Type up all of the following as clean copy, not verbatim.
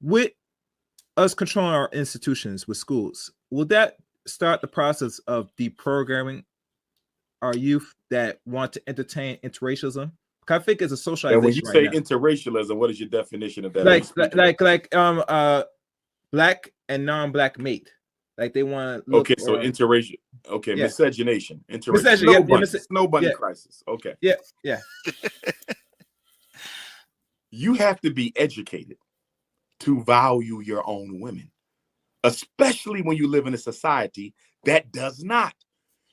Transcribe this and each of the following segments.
with us controlling our institutions with schools, will that start the process of deprogramming our youth that want to entertain interracialism? Because I think it's a And when you socialization right say now. interracialism, what is your definition of that? Are you speaking Black and non-black mate. Like they want to look okay, so interracial. Okay, yeah. miscegenation, interracial, Miscegenation, snow bunny, yeah, snow bunny yeah, crisis. Okay, yeah, yeah. you have to be educated to value your own women, especially when you live in a society that does not.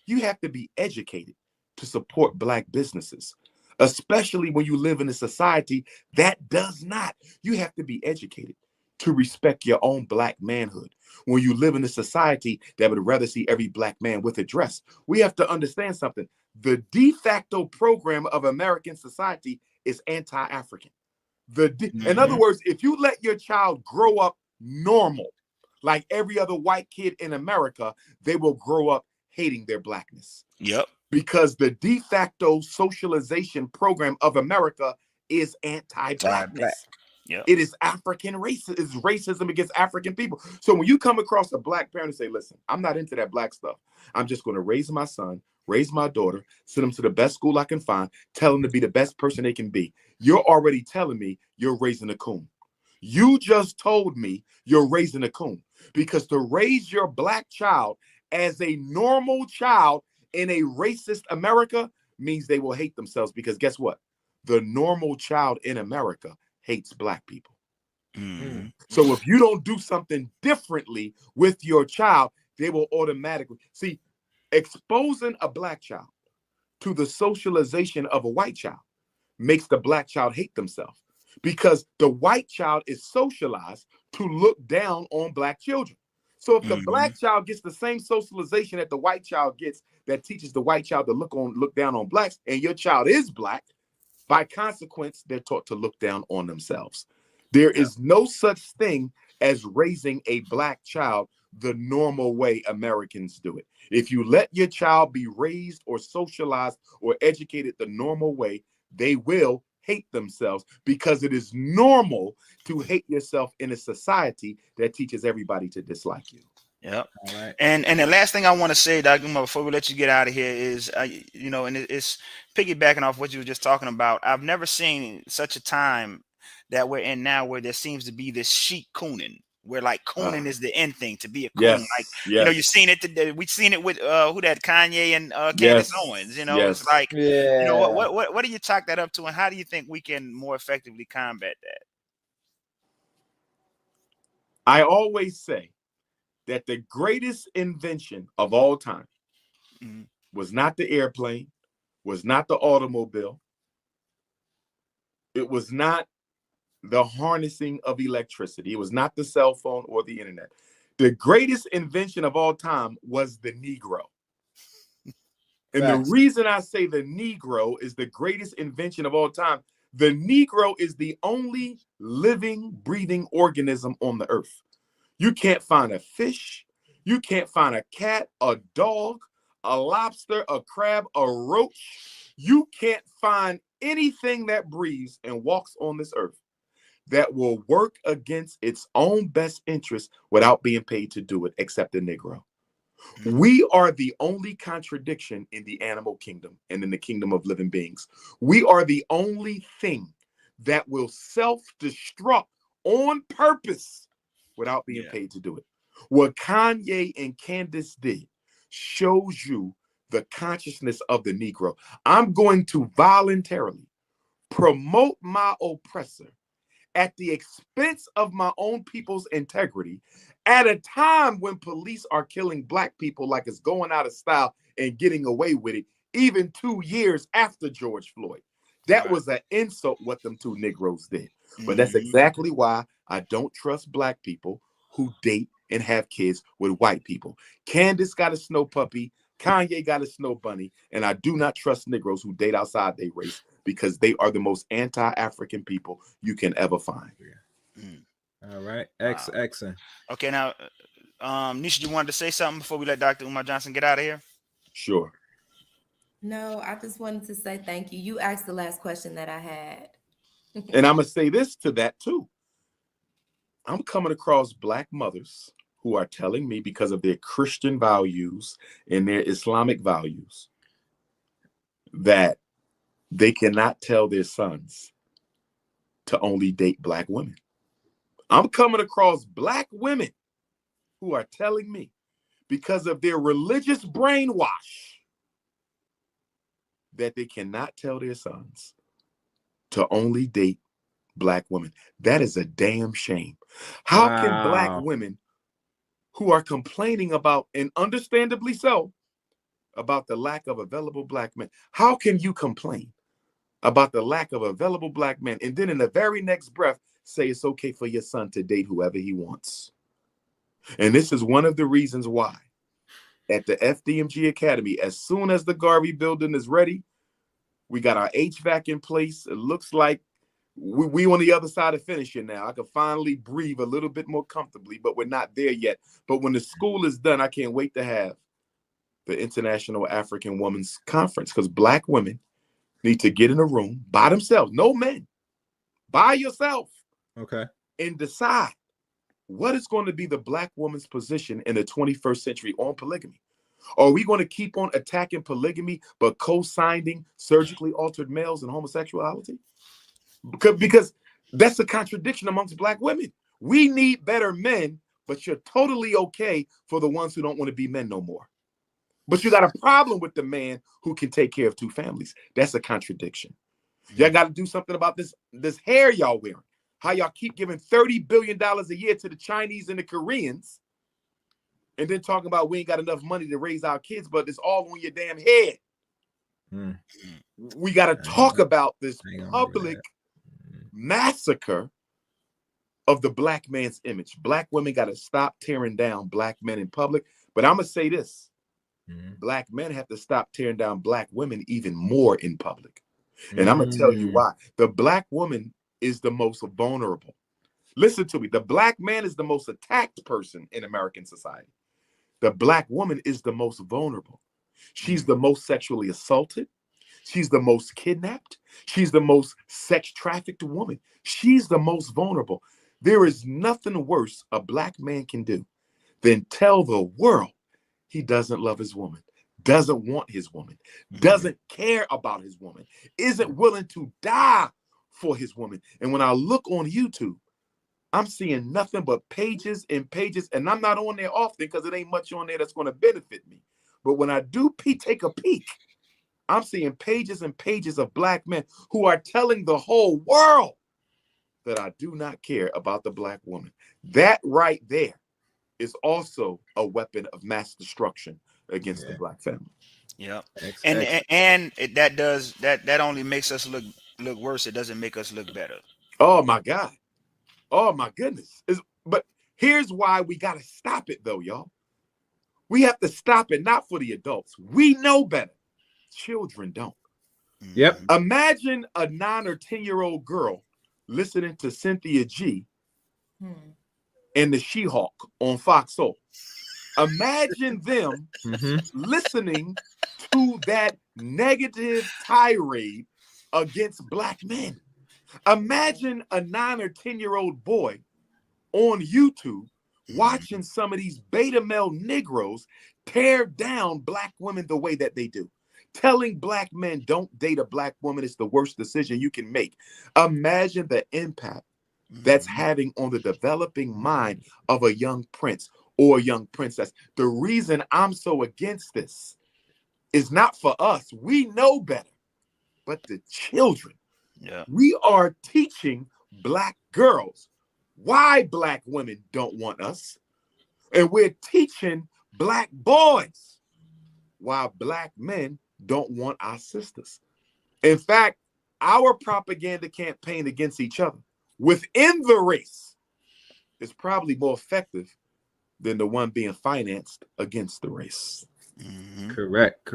You have to be educated to support Black businesses, especially when you live in a society that does not. You have to be educated to respect your own Black manhood. When you live in a society that would rather see every Black man with a dress, we have to understand something. The de facto program of American society is anti-African. In other words, if you let your child grow up normal, like every other white kid in America, they will grow up hating their Blackness. Yep. Because the de facto socialization program of America is anti-Blackness. Yep. It is African racism, it's racism against African people. So when you come across a Black parent and say, listen, I'm not into that Black stuff. I'm just going to raise my son, raise my daughter, send them to the best school I can find, tell them to be the best person they can be. You're already telling me you're raising a coon. You just told me you're raising a coon, because to raise your Black child as a normal child in a racist America means they will hate themselves, because guess what? The normal child in America hates Black people. Mm. So if you don't do something differently with your child, they will automatically see. Exposing a Black child to the socialization of a white child makes the Black child hate themselves, because the white child is socialized to look down on Black children. So if the Black child gets the same socialization that the white child gets, that teaches the white child to look down on Blacks, and your child is Black, by consequence, they're taught to look down on themselves. There is no such thing as raising a Black child the normal way Americans do it. If you let your child be raised or socialized or educated the normal way, they will hate themselves, because it is normal to hate yourself in a society that teaches everybody to dislike you. Yep. All right. And the last thing I want to say, Dr. Umar, before we let you get out of here is, and it's piggybacking off what you were just talking about. I've never seen such a time that we're in now where there seems to be this chic cooning, where like cooning is the end thing, to be a coon. Yes, Like, yes. you've seen it today. We've seen it with who that Kanye and Yes, Candace Owens. yes. It's like, Yeah. what do you chalk that up to, and how do you think we can more effectively combat that? I always say that the greatest invention of all time was not the airplane, was not the automobile. It was not the harnessing of electricity. It was not the cell phone or the internet. The greatest invention of all time was the Negro. And Facts. the reason I say the Negro is the greatest invention of all time, the Negro is the only living, breathing organism on the earth. You can't find a fish. You can't find a cat, a dog, a lobster, a crab, a roach. You can't find anything that breathes and walks on this earth that will work against its own best interest without being paid to do it, except the Negro. We are the only contradiction in the animal kingdom and in the kingdom of living beings. We are the only thing that will self-destruct on purpose without being paid to do it. What Kanye and Candace did shows you the consciousness of the Negro. I'm going to voluntarily promote my oppressor at the expense of my own people's integrity, at a time when police are killing Black people like it's going out of style and getting away with it, even 2 years after George Floyd. That was an insult what them two Negroes did. But that's exactly why I don't trust Black people who date and have kids with white people. Candace got a snow puppy. Kanye got a snow bunny. And I do not trust Negroes who date outside their race, because they are the most anti-African people you can ever find. All right. Excellent. Okay, now, Nisha, you wanted to say something before we let Dr. Umar Johnson get out of here? Sure. No, I just wanted to say thank you. You asked the last question that I had. And I'm going to say this to that too. I'm coming across Black mothers who are telling me, because of their Christian values and their Islamic values, that they cannot tell their sons to only date Black women. I'm coming across Black women who are telling me, because of their religious brainwash, that they cannot tell their sons to only date Black women. That is a damn shame. How can Black Wow. women who are complaining about, and understandably so, about the lack of available Black men, how can you complain about the lack of available Black men and then in the very next breath say it's okay for your son to date whoever he wants? And this is one of the reasons why at the FDMG Academy, as soon as the Garvey building is ready, we got our HVAC in place. It looks like we on the other side of finishing now. I can finally breathe a little bit more comfortably, but we're not there yet. But when the school is done, I can't wait to have the International African Women's Conference, because Black women need to get in a room by themselves, no men, by yourself, Okay. and decide what is going to be the Black woman's position in the 21st century on polygamy. Are we going to keep on attacking polygamy but co-signing surgically altered males and homosexuality? Because that's a contradiction amongst Black women. We need better men, but you're totally okay for the ones who don't want to be men no more. But you got a problem with the man who can take care of two families. That's a contradiction. Y'all got to do something about this hair y'all wearing. How y'all keep giving $30 billion a year to the Chinese and the Koreans, and then talking about we ain't got enough money to raise our kids, but it's all on your damn head. Mm. We got to talk about this public that. massacre of the Black man's image. Black women got to stop tearing down Black men in public. But I'm going to say this. Black men have to stop tearing down Black women even more in public. And I'm going to tell you why. The Black woman is the most vulnerable. Listen to me. The Black man is the most attacked person in American society. The Black woman is the most vulnerable. She's the most sexually assaulted. She's the most kidnapped. She's the most sex trafficked woman. She's the most vulnerable. There is nothing worse a Black man can do than tell the world he doesn't love his woman, doesn't want his woman, doesn't care about his woman, isn't willing to die for his woman. And when I look on YouTube, I'm seeing nothing but pages and pages, and I'm not on there often because it ain't much on there that's going to benefit me. But when I do take a peek, I'm seeing pages and pages of Black men who are telling the whole world that I do not care about the Black woman. That right there is also a weapon of mass destruction against the Black family. Yeah, and that only makes us look worse. It doesn't make us look better. Oh my God. Oh my goodness. But here's why we got to stop it though, y'all. We have to stop it, not for the adults. We know better. Children don't. Yep. Imagine a 9 or 10-year-old girl listening to Cynthia G and the She-Hulk on Fox Soul. Imagine them listening to that negative tirade against Black men. Imagine a 9 or 10-year-old boy on YouTube watching some of these beta male Negroes tear down Black women the way that they do. Telling Black men don't date a Black woman is the worst decision you can make. Imagine the impact that's having on the developing mind of a young prince or a young princess. The reason I'm so against this is not for us. We know better, but the children. Yeah. We are teaching Black girls why Black women don't want us. And we're teaching Black boys why Black men don't want our sisters. In fact, our propaganda campaign against each other within the race is probably more effective than the one being financed against the race. Correct.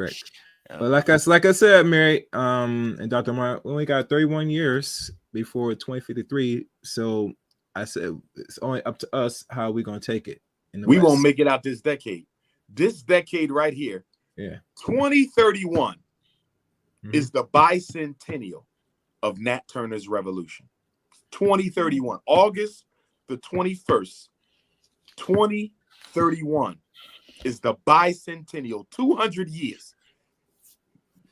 But like I said, Mary, and Dr. Umar, we only got 31 years before 2053. So I said it's only up to us how we're gonna take it. We won't make it out this decade. This decade right here, 2031 is the bicentennial of Nat Turner's revolution. 2031, August the 21st, 2031 is the bicentennial, 200 years.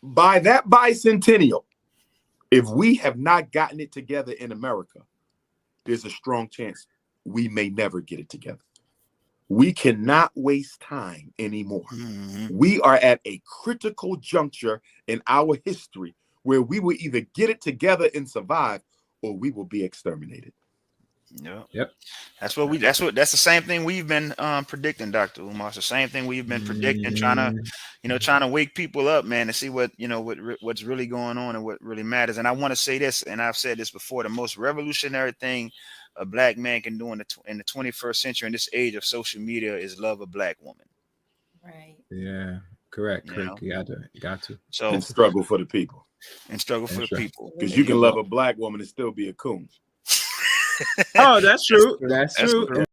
By that bicentennial, if we have not gotten it together in America, there's a strong chance we may never get it together. We cannot waste time anymore. We are at a critical juncture in our history where we will either get it together and survive, or we will be exterminated. Yep. That's the same thing we've been predicting, Dr. Umar. It's the same thing we've been predicting, trying to wake people up, man, to see what's really going on and what really matters. And I want to say this, and I've said this before: the most revolutionary thing a Black man can do in the 21st century, in this age of social media, is love a Black woman. Right. Yeah. Correct. You got to. So, and struggle for the people. And struggle for the people. Because you can love a Black woman and still be a coon. Oh, that's true. That's true.